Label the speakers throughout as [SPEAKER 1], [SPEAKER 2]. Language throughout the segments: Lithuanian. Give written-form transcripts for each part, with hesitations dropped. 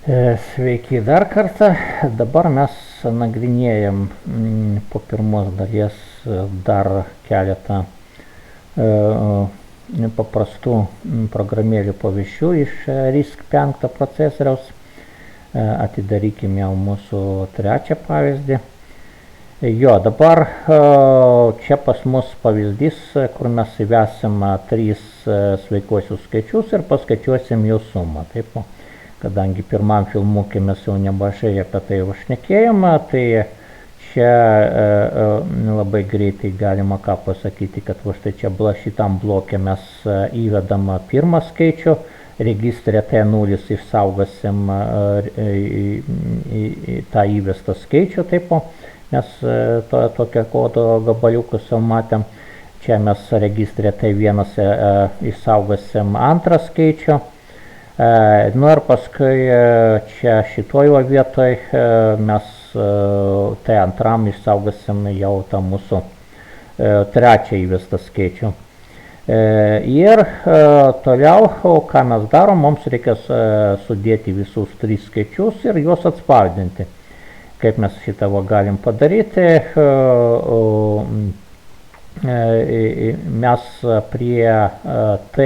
[SPEAKER 1] Sveiki dar kartą. Dabar mes nagrinėjam po pirmos dalies dar keletą paprastų programėlių pavyzdžių iš RISC-V procesoriaus. Atidarykim jau mūsų trečią pavyzdį. Dabar čia pas mus pavyzdys, kur mes įvesim 3 sveikuosius skaičius ir paskaičiuosim jų sumą. Taip, kadangi pirmam filmukė mes jau nemažai apie tai užšnekėjom, tai čia labai greitai galima ką pasakyti, kad štai čia šitam blokė mes įvedam pirmą skaičių, registre T0 išsaugosim tą įvestą skaičių, taip, mes tokią kodo gabaliuką jau matėm. Čia mes registre T1 išsaugosim antrą skaičių. Ir paskui čia šitojo vietoj mes T2 išsaugosim jau tą mūsų trečią įvestą skaičių. Ir toliau, ką mes darom, mums reikės sudėti visus 3 skaičius ir juos atspausdinti. Kaip mes šitą galim padaryti, mes prie T,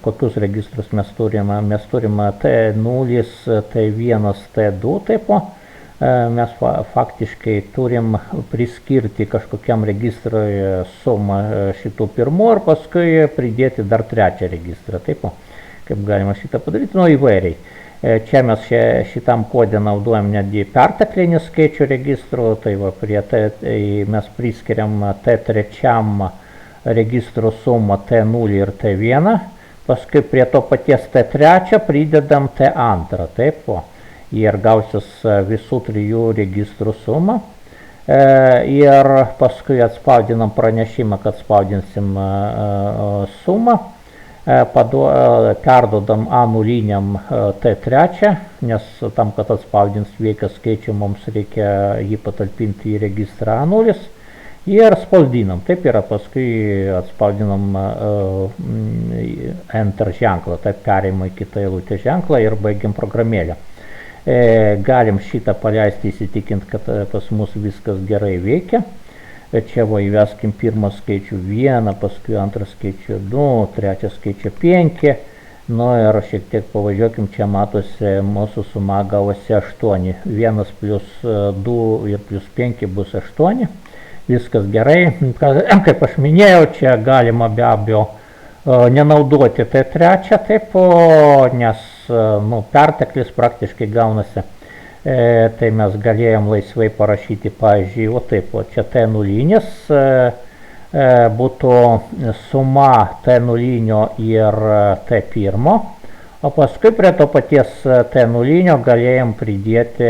[SPEAKER 1] kokius registrus mes turime T0, T1, T2, taip, mes faktiškai turim priskirti kažkokiam registrui sumą šitų pirmų ir paskui pridėti dar trečią registrą, taip, kaip galima šitą padaryti, įvairiai. Čia mes šitam kodė naudojam netgi perteklinį skaičių registrų, tai prie mes priskiriam T3 registrų sumą T0 ir T1, paskui prie to paties T3 pridedam T2, taip, ir gausis visų 3 registrų sumą. Ir paskui atspausdinam pranešimą, kad spausdinsim sumą. Perdodam A0 T3, nes tam, kad atspausdins sveiką skaičių, mums reikia jį patalpinti į registrą A0 ir spausdinam. Taip yra, paskui atspausdinam Enter ženklą, taip perėjimą į kitą eilutę ženklą ir baigiam programėlę. Galim šitą paleisti, įsitikinti, kad pas mus viskas gerai veikia. Čia įveskim pirmą skaičių 1, paskui antrą skaičių 2, trečią skaičių 5. Ir šiek tiek pavažiuokim, čia matosi mūsų suma gavosi 8. 1 plus 2 ir plus 5 bus 8. Viskas gerai. Kaip aš minėjau, čia galima be abejo nenaudoti T3, taip, nes perteklis praktiškai gaunasi. Tai mes galėjom laisvai parašyti, pavyzdžiui, taip, čia T0 būtų suma T0 ir T1, o paskui prie to paties T0 galėjom pridėti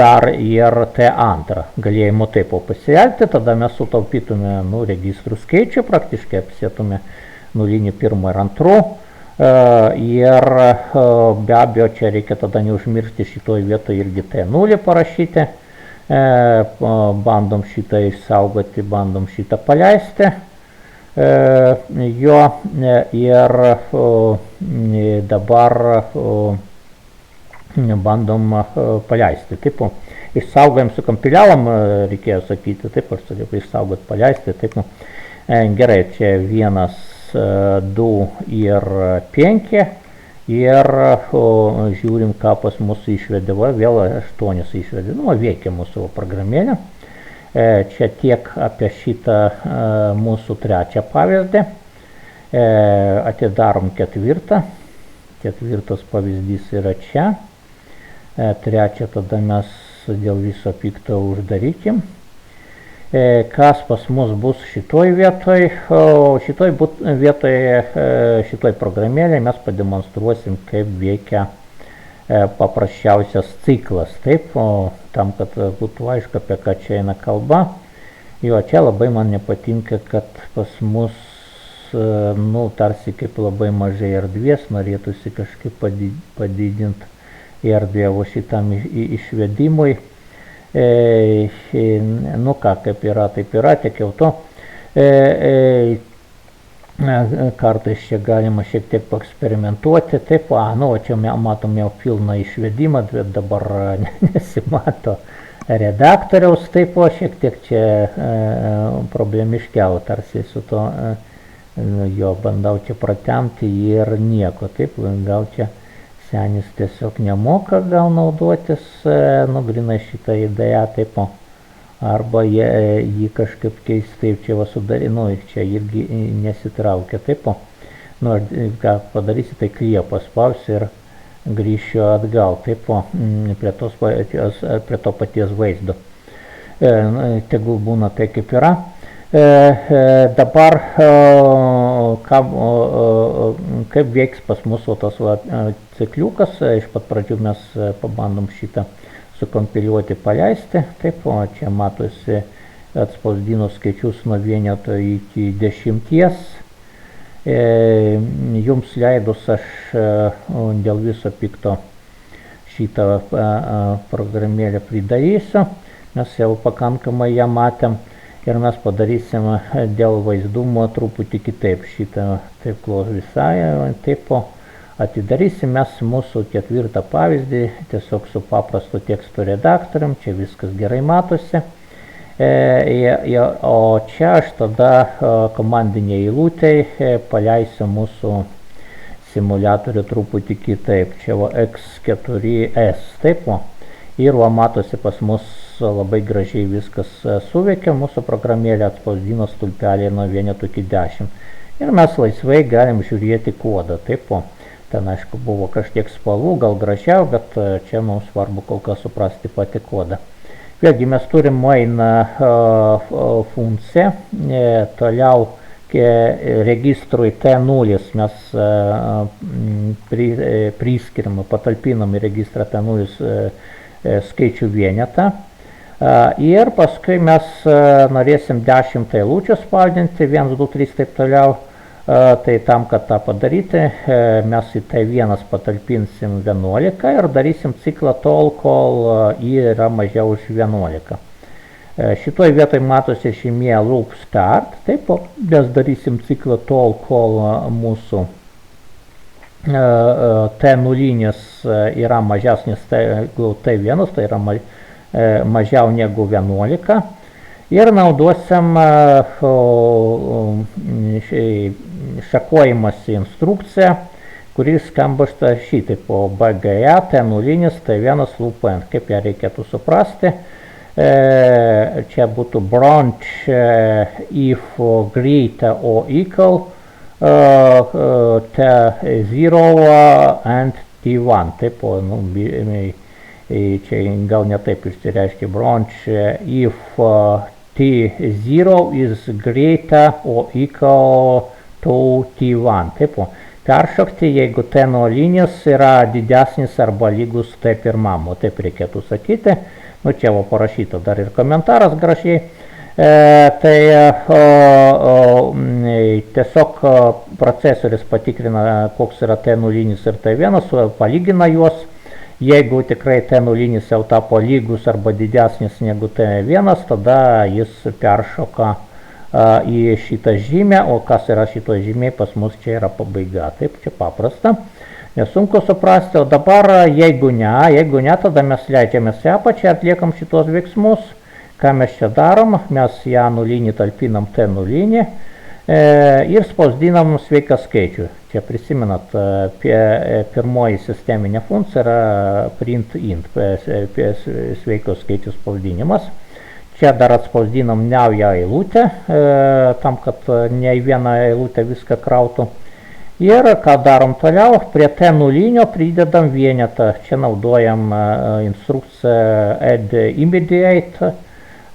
[SPEAKER 1] dar ir T2. Galėjimo taip pasielgti, tada mes sutaupytume registrų skaičių, praktiškai apsėtume 0, 1 ir 2. Ir be abejo, čia reikia tada neužmiršti šitoj vietoje irgi T0 parašyti. Bandom šitą išsaugoti, bandom šitą paleisti. Ir dabar bandom paleisti. Taip, išsaugojom, sukompiliavom, reikėjo sakyti, taip, aš turėjau išsaugot, paleisti, taip. Gerai, čia 1, 2 ir 5 ir žiūrim, ką pas mūsų išvedė, vėl 8 išvedė, veikia mūsų programėlė. Čia tiek apie šitą mūsų trečią pavyzdį. Atidarom ketvirtą. Ketvirtas pavyzdys yra čia. Trečią tada mes dėl viso pikto uždarykim. Kas pas mus bus šitoj vietoj, šitoj programėlė mes pademonstruosim, kaip veikia paprasčiausias ciklas. Taip, tam, kad būtų aišku, apie ką čia eina kalba. Čia labai man nepatinka, kad pas mus, tarsi kaip labai mažai erdvės, norėtųsi kažkaip padidinti erdvę šitam išvedimui. Kaip yra, taip yra, tiek jau to. Kartais čia galima šiek tiek paeksperimentuoti. Taip, čia matom jau pilną išvedimą, bet dabar nesimato redaktoriaus. Taip, šiek tiek čia problemiškiau tarsi su to, jo bandau čia pratemti ir nieko. Taip, gal čia senis tiesiog nemoka gal naudotis, grinai šitą idėją, taip, arba jį kažkaip keistai čia sudarinu, čia irgi nesitraukia, taip, ką padarysi, tai kliją paspausiu ir grįšiu atgal, taip, prie to paties vaizdo. Tegul būna tai kaip yra. Dabar kaip veiks pas mūsų tas cikliukas, iš pat pradžių mes pabandom šitą sukompiliuoti, paleisti. Taip, čia matosi atspausdino skaičius nuo vieneto iki 10. Jums leidus aš dėl viso pikto šitą programėlę pridarysiu. Mes jau pakankamai ją matėm ir mes padarysim dėl vaizdumo truputį kitaip šitą, taip, visai, taip, atidarysim mes mūsų 4 pavyzdį, tiesiog su paprastu teksto redaktorium, čia viskas gerai matosi. O čia aš tada komandinė eilutė paleisiu mūsų simuliatorių truputį kitaip, čia X4S, taip, ir matosi pas mus labai gražiai viskas suveikia, mūsų programėlė atspausdino stulpelį nuo 1 iki 10. Ir mes laisvai galim žiūrėti kodą, taip, ten aišku buvo kažkiek spalvų, gal gražiau, bet čia mums svarbu kol kas suprasti patį kodą. Vėlgi mes turim main funkciją, toliau registrui T0 mes priskiriam, patalpinam į registrą T0 skaičių vienetą. Ir paskui mes norėsim 10 eilučių spausdinti, 1, 2, 3, taip toliau. Tai tam, kad tą padaryti, mes į T1 patalpinsim 11 ir darysim ciklą tol, kol yra mažiau už 11. Šitoj vietoj matosi žymė loop start, taip, mes darysim ciklą tol, kol mūsų T0 yra mažesnis T1, tai yra mažiau negu 11. Ir naudosim šakojimąsi instrukciją, kuris skamba šitaip, BGE T0 T1 loop end. Kaip ją reikėtų suprasti? Čia būtų branch if greater or equal T0 and T1. Taip, čia gal netaip išsireiškia, branch if T0 is greater or equal to T1. Taip, peršokti, jeigu T0 yra didesnis arba lygus T1, taip reikėtų sakyti. Čia parašyta dar ir komentaras gražiai. Tai tiesiog procesorius patikrina, koks yra T0 ir T1, palygina juos. Jeigu tikrai T0 jau tapo lygus arba didesnis negu T1, tada jis peršoka į šitą žymę, o kas yra šito žymė, pas mus čia yra pabaiga. Taip, čia paprasta, nesunku suprasti. O dabar, jeigu ne, tada mes leidžiamės į apačią, atliekam šitos veiksmus. Ką mes čia darom? Mes ją nulinį talpinam T0 ir spausdinam sveiką skaičių. Čia prisimenat, pirmoji sisteminė funkcija yra print int, sveikos skaičių spausdinimas. Čia dar atspausdinam naują eilutę, tam, kad ne į vieną eilutę viską krautų. Ir ką darom toliau, prie T0 pridedam vienetą. Čia naudojam instrukciją add immediate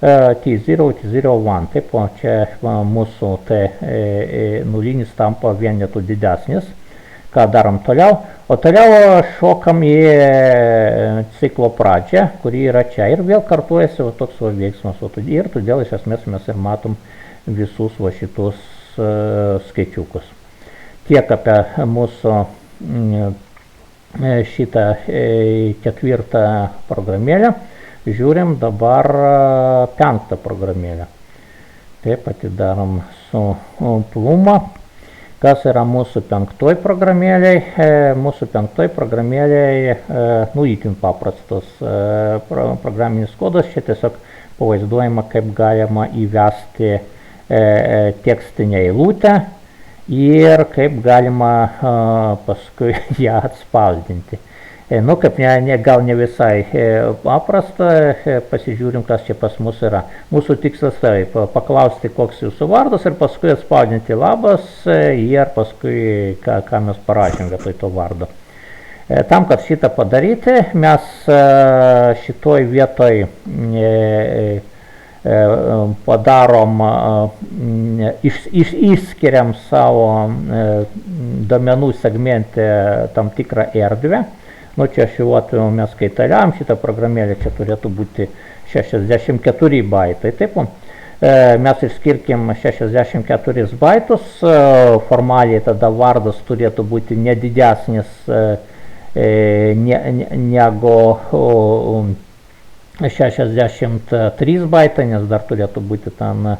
[SPEAKER 1] T0, T01. Taip, čia mūsų T0 tampa vienetų didesnis. Ką darom toliau? O toliau šokam į ciklo pradžią, kuri yra čia. Ir vėl kartuojasi toks veiksmas. Ir todėl iš esmės mes ir matom visus šitus skaičiukus. Tiek apie mūsų šitą 4 programėlę. Žiūrim dabar 5 programėlę. Taip, atidarom su Pluma. Kas yra mūsų penktoj programėliai? Mūsų penktoj programėliai, itin paprastos programinis kodas, čia tiesiog pavaizduojama, kaip galima įvesti tekstinę eilutę ir kaip galima paskui ją atspausdinti. Kaip gal ne visai paprasta, pasižiūrim, kas čia pas mus yra. Mūsų tikslas taip, paklausti, koks jūsų vardas ir paskui atspausdinti labas ir paskui, ką mes parašėm vietoj to vardo. Tam, kad šitą padaryti, mes šitoj vietoj padarom, išskiriam savo domenų segmente tam tikrą erdvę. Čia šiuo atveju mes kaitaliam šitą programėlę, čia turėtų būti 64 baitai. Taip, mes išskirkim 64 baitus, formaliai tada vardas turėtų būti nedidesnis negu 63 baitai, nes dar turėtų būti ten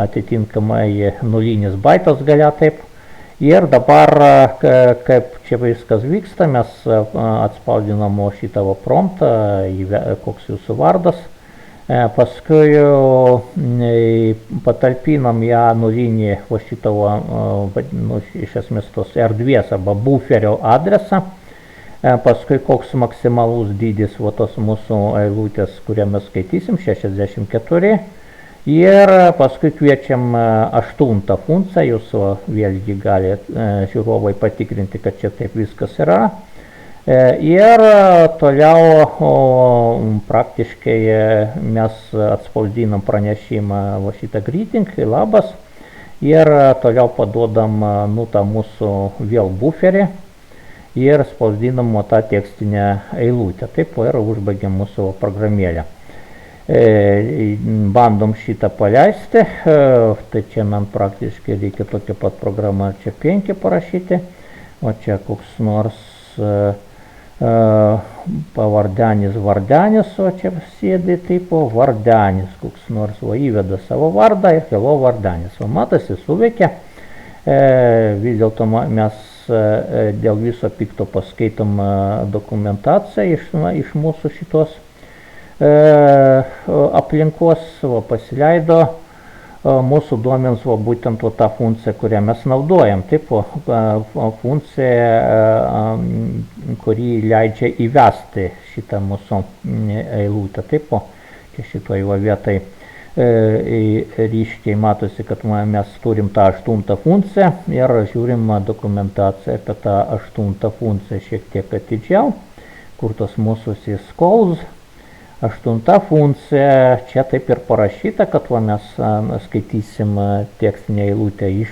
[SPEAKER 1] atitinkamai nulinis baitas galia, taip. Ir dabar, kaip čia viskas vyksta, mes atspausdinam šitą promptą, koks jūsų vardas, paskui patalpinam ją nulinį šitą, iš esmės tos erdvės arba buferio adresą, paskui koks maksimalus dydis tos mūsų eilutės, kurią mes skaitysim, 64. Ir paskui kviečiam 8 funkciją, jūs vėlgi gali žiūrovai patikrinti, kad čia taip viskas yra. Ir toliau praktiškai mes atspausdinam pranešimą šitą greeting, labas, ir toliau paduodam tą mūsų vėl buferį ir spausdinam tą tekstinę eilutę. Taip ir užbaigiam mūsų programėlę. Bandom šitą paleisti, tai čia man praktiškai reikia tokią pat programą čia 5 parašyti, o čia koks nors pavardenis vardenis, o čia sėdi taip vardenis, koks nors įveda savo vardą ir hello vardenis. Matosi, suveikia, vis dėlto mes dėl viso pikto paskaitom dokumentaciją iš mūsų šitos aplinkos, pasileido mūsų duomenys būtent tą funkciją, kurią mes naudojam. Taip, funkcija, kuri leidžia įvesti šitą mūsų eilutę. Taip, čia šitoj vietai ryškiai matosi, kad mes turim tą 8 funkciją ir žiūrim dokumentaciją apie tą 8 funkciją šiek tiek atidžiau, kur tos mūsų calls. 8 funkcija, čia taip ir parašyta, kad mes skaitysim tekstinę eilutę iš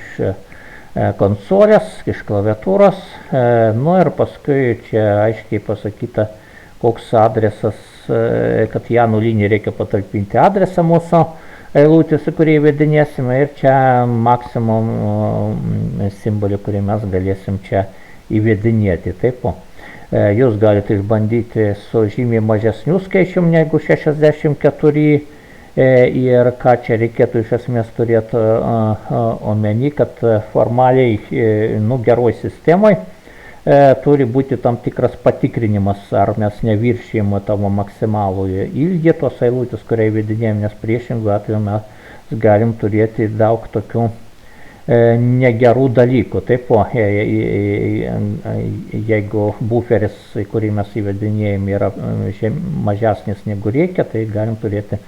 [SPEAKER 1] konsolės, iš klaviatūros, ir paskui čia aiškiai pasakyta, koks adresas, kad ją nulinį reikia patalpinti adresą mūsų eilutės, kurį įvedinėsime, ir čia maksimum simbolį, kurį mes galėsim čia įvedinėti. Taip, jūs galite išbandyti su žymiai mažesniu skaičium negu 64 ir ką čia reikėtų iš esmės turėti omeny, kad formaliai geroj sistemoj turi būti tam tikras patikrinimas, ar mes neviršijame tavo maksimalų ilgį tos eilutės, kurią įvedinėjom, nes priešingų atveju mes galim turėti daug tokių negerų dalykų. Taip, jeigu buferis, kurį mes įvedinėjame, yra mažesnis negu reikia, tai galim turėti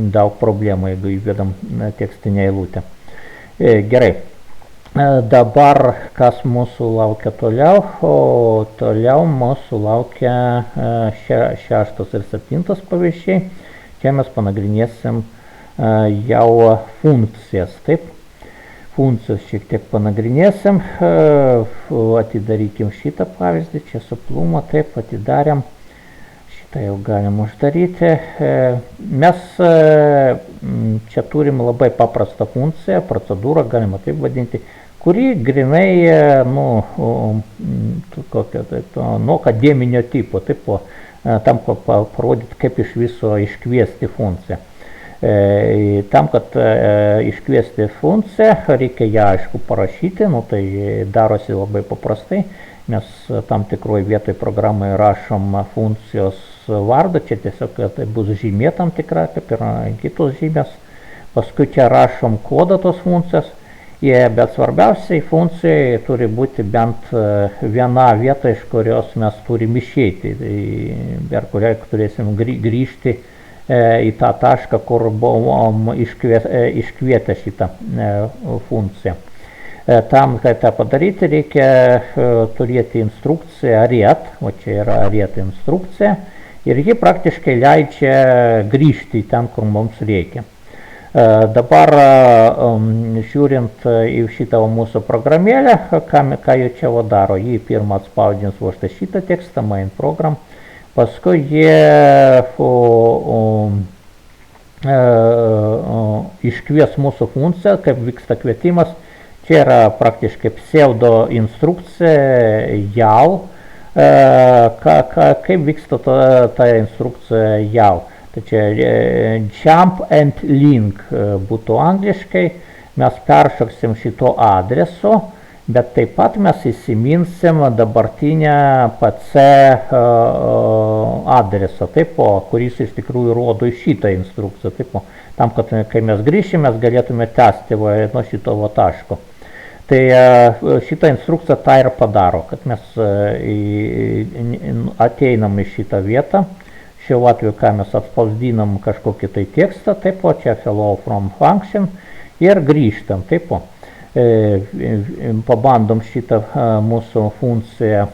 [SPEAKER 1] daug problemų, jeigu įvedam tekstinę eilutę. Gerai, dabar kas mūsų laukia toliau? Toliau mūsų laukia 6 ir 7 pavyzdžiai. Čia mes panagrinėsim jau funkcijas. Taip, funkcijos šiek tiek panagrinėsim, atidarykim šitą pavyzdį, čia suplumą, taip, atidarėm, šitą jau galim uždaryti. Mes čia turim labai paprastą funkciją, procedūrą, galima taip vadinti, kuri grinai, nuo akademinio tipo, taip, tam parodyti, kaip iš viso iškviesti funkciją. Tam, kad iškviesti funkciją, reikia ją aišku parašyti, tai darosi labai paprastai. Mes tam tikroje vietoje programoje rašom funkcijos vardą, čia tiesiog tai bus žymė tam tikra, kaip ir kitos žymės. Paskui čia rašom kodą tos funkcijos, bet svarbiausiai funkcijai turi būti bent viena vieta, iš kurios mes turim išeiti, per kurią turėsim grįžti į tą tašką, kur buvom iškvietę šitą funkciją. Tam, kad tą padaryti, reikia turėti instrukciją arėt, o čia yra arėt instrukcija, ir ji praktiškai leidžia grįžti ten, kur mums reikia. Dabar žiūrint į šitą mūsų programėlę, ką jie čia daro, jį pirmą atspaudins štai šitą tekstą, main program, paskui jie iškvies mūsų funkciją, kaip vyksta kvietimas. Čia yra praktiškai pseudo instrukcija JAL, kaip vyksta ta instrukcija JAL. Tai čia jump and link būtų angliškai, mes peršoksim šito adresu, bet taip pat mes įsiminsim dabartinę PC adresą, kuris iš tikrųjų rodo į šitą instrukciją, tam, kad kai mes grįšim, mes galėtume tęsti nuo šito taško. Tai šitą instrukciją tą ir padaro, kad mes ateinam į šitą vietą. Šiuo atveju, ką mes atspausdinam kažkokį tai tekstą, čia hello from function ir grįžtam, pabandom šitą mūsų funkciją,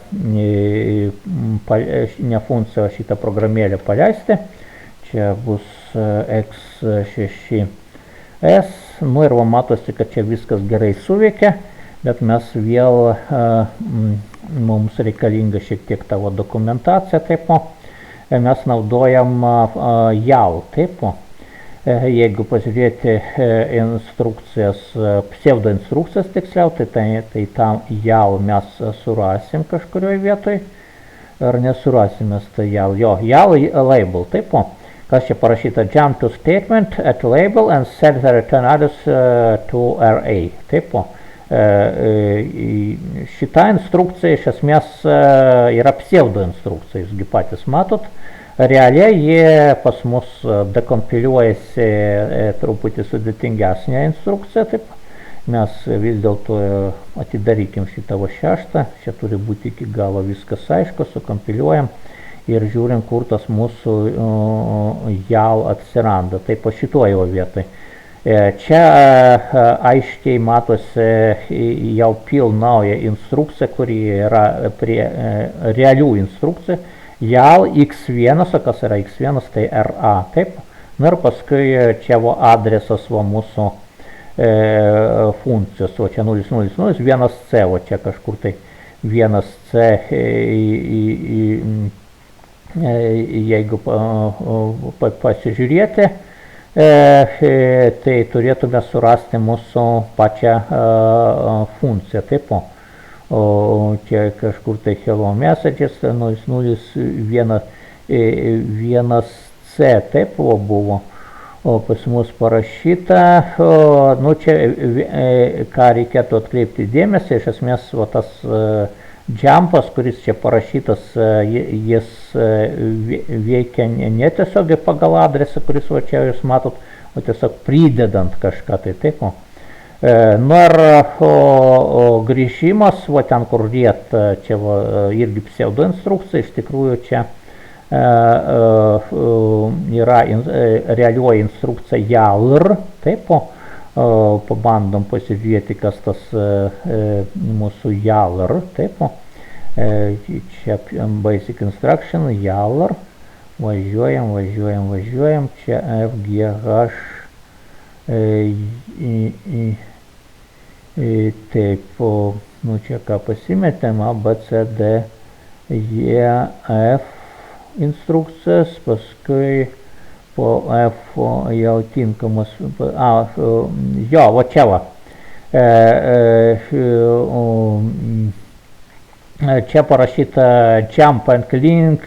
[SPEAKER 1] ne funkciją, šitą programėlę paleisti. Čia bus X6S, ir matosi, kad čia viskas gerai suveikia, bet mes vėl, mums reikalinga šiek tiek tavo dokumentacija, mes naudojam JAL, jeigu pasižiūrėti instrukcijas, pseudo instrukcijas tiksliau, tai tam JAL mes surasim kažkurioje vietoje, ar nesurasim mes tai JAL, JAL label, kas čia parašyta, jump to statement at label and set the return address to array, šita instrukcija iš esmės yra pseudo instrukcija, jūsgi patys matot. Realiai jie pas mus dekompiliuojasi truputį sudėtingesnė instrukcija, mes vis dėlto atidarykim šitą šeštą, čia turi būti iki galo viskas aišku, sukompiliuojam ir žiūrim, kur tas mūsų JAL atsiranda, po šitojo vietoj. Čia aiškiai matosi jau pilnauja instrukcija, kuri yra prie realių instrukcijų. JAL X1, o kas yra X1, tai RA, ir paskui čia adresas mūsų funkcijos, čia 000, 1C, čia kažkur tai 1C, jeigu pasižiūrėti, tai turėtume surasti mūsų pačią funkciją, čia kažkur tai hello messages, 001C, buvo, o pas mus parašyta, čia ką reikėtų atkreipti dėmesį, iš esmės tas jumpas, kuris čia parašytas, jis veikia ne tiesiog pagal adresą, kuris čia jūs matot, o tiesiog pridedant kažką tai. Ir grįžimas, ten kur riet, čia irgi pseudo instrukcija, iš tikrųjų čia yra realioji instrukcija JALR, pabandom pasižiūrėti, kas tas mūsų JALR, čia basic instruction, JALR, važiuojam, čia FGH, čia ką pasimetėm, ABCD, EF instrukcijas, paskui po F jau tinkamas, čia va. Čia parašyta jump and link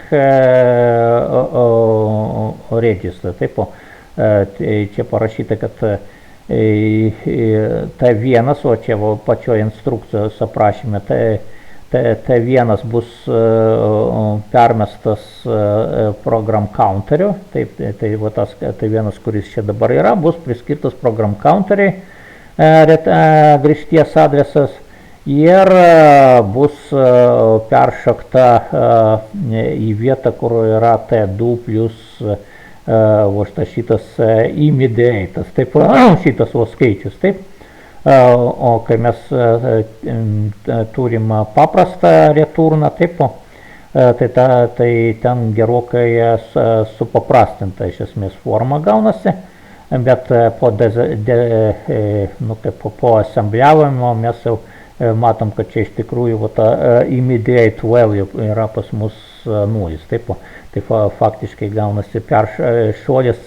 [SPEAKER 1] register, čia parašyta, kad T1, o čia pačioje instrukcijos aprašyme, T1 bus permestas program counteriu, taip, tai tas T1, kuris čia dabar yra, bus priskirtas program counteriai grįžties adresas ir bus peršokta į vietą, kur yra T2 plus šitas immediatas, taip, šitas skaičius, taip. O kai mes turim paprastą returną, taip, tai ten gerokai supaprastinta iš esmės forma gaunasi, bet po asambliavimo mes jau matom, kad čia iš tikrųjų immediate value yra pas mus nulis, taip, tai faktiškai gaunasi šuolis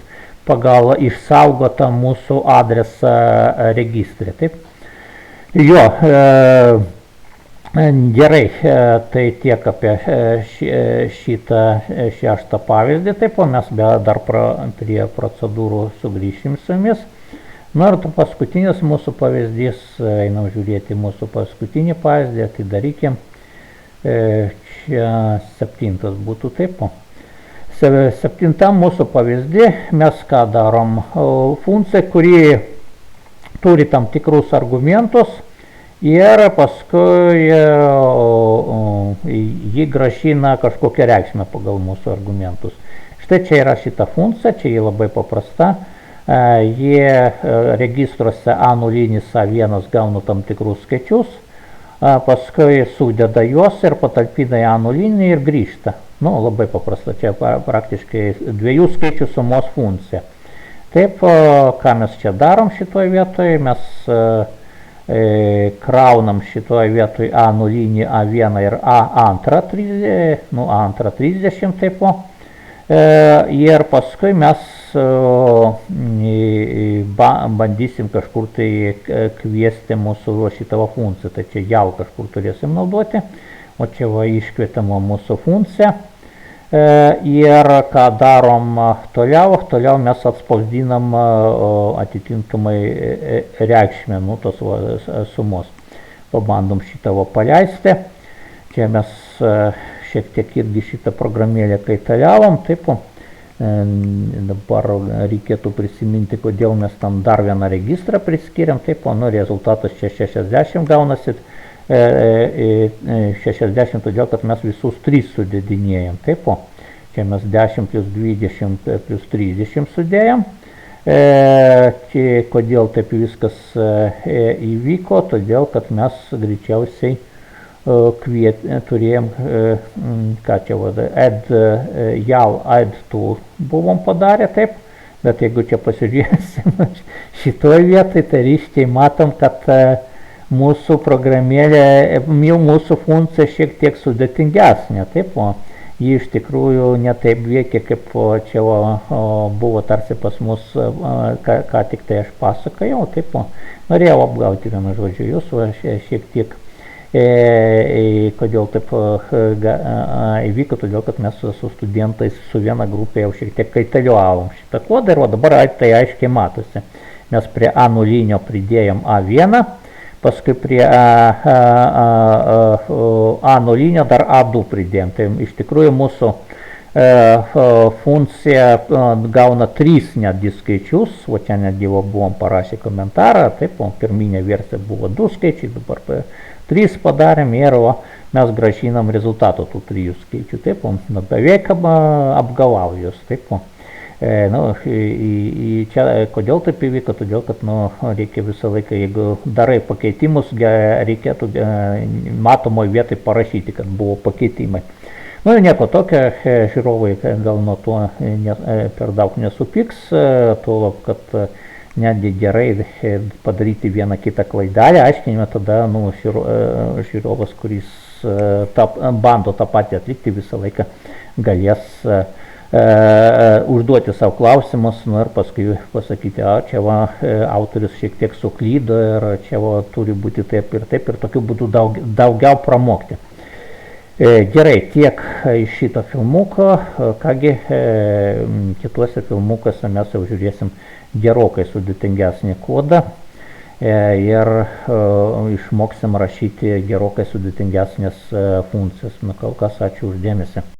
[SPEAKER 1] pagal išsaugotą mūsų adresą registrė, taip. Jo, gerai, tai tiek apie šitą šeštą pavyzdį, taip, o mes dar prie procedūrų sugrįšim su jumis. Na ir paskutinis mūsų pavyzdys, einam žiūrėti mūsų paskutinį pavyzdį, atidarykim, čia 7 būtų, taip. 7 mūsų pavyzdį mes ką darom, funkcija, kuri turi tam tikrus argumentus ir paskui jį gražina kažkokią reikšmę pagal mūsų argumentus. Štai čia yra šita funkcija, čia ji labai paprasta, jie registruose A0, A1 gauna tam tikrus skaičius, paskui sudeda juos ir patalpina į A0 ir grįžta. Nu, labai paprasta, čia praktiškai dviejų skaičių sumos funkcija. Taip, ką mes čia darom šitoje vietoje, mes kraunam šitoje vietoje A0, A1 ir A2, A2 30, taip, ir paskui mes bandysim kažkur tai kviesti mūsų šitą funkciją, tai čia jau kažkur turėsim naudoti. O čia iškvietama mūsų funkcija ir ką darom toliau mes atspausdinam atitinkamai reikšmę, tos sumos. Pabandom šitą paleisti. Čia mes šiek tiek irgi šitą programėlę kaitaliavom, taip. Dabar reikėtų prisiminti, kodėl mes tam dar vieną registrą priskiriam, taip, rezultatas čia 60 gaunasi. 60, todėl kad mes visus 3 sudėdinėjam, taip, čia mes 10 plus 20 plus 30 sudėjom, kodėl taip viskas įvyko, todėl kad mes greičiausiai turėjom, ką čia add tool buvom padarę, taip, bet jeigu čia pasižiūrėsim šitoj vietai, tai ryškiai matom, kad mūsų programėlė, mūsų funkcija šiek tiek sudėtingesnė, taip, ji iš tikrųjų netaip veikia, kaip čia buvo tarsi pas mus, ką tik tai aš pasakojau, taip, norėjau apgauti vieną žodžiu jūs, šiek tiek, kodėl taip įvyko, todėl kad mes su studentais su viena grupė jau šiek tiek kaitaliuavom šitą kodą ir dabar tai aiškiai matosi, mes prie A0 pridėjom A1, paskui prie A0 dar A2 pridėjom. Tai iš tikrųjų mūsų funkcija gauna 3 netgi skaičius, o čia netgi buvom parašę komentarą, taip, pirminė versija buvo 2 skaičiai, dabar 3 padarėm ir mes gražinam rezultatą tų 3 skaičių, taip, beveik apgavaujus, taip. Čia kodėl taip įvyko, todėl kad reikia visą laiką, jeigu darai pakeitimus, reikėtų matomoje vietoje parašyti, kad buvo pakeitimai. Nieko tokio, žiūrovai gal nuo to per daug nesupyks, tuo, kad netgi gerai padaryti vieną kitą klaidelę, aiškinime tada žiūrovas, kuris bando tą patį atlikti, visą laiką galės užduoti savo klausimus, ir paskui pasakyti, čia autorius šiek tiek suklydo ir čia turi būti taip ir tokiu būdu daugiau pramokti. Gerai, tiek iš šito filmuko, kągi kituose filmukuose mes jau žiūrėsim gerokai sudėtingesnį kodą ir išmoksim rašyti gerokai sudėtingesnės funkcijas. Na, kol kas ačiū uždėmesi.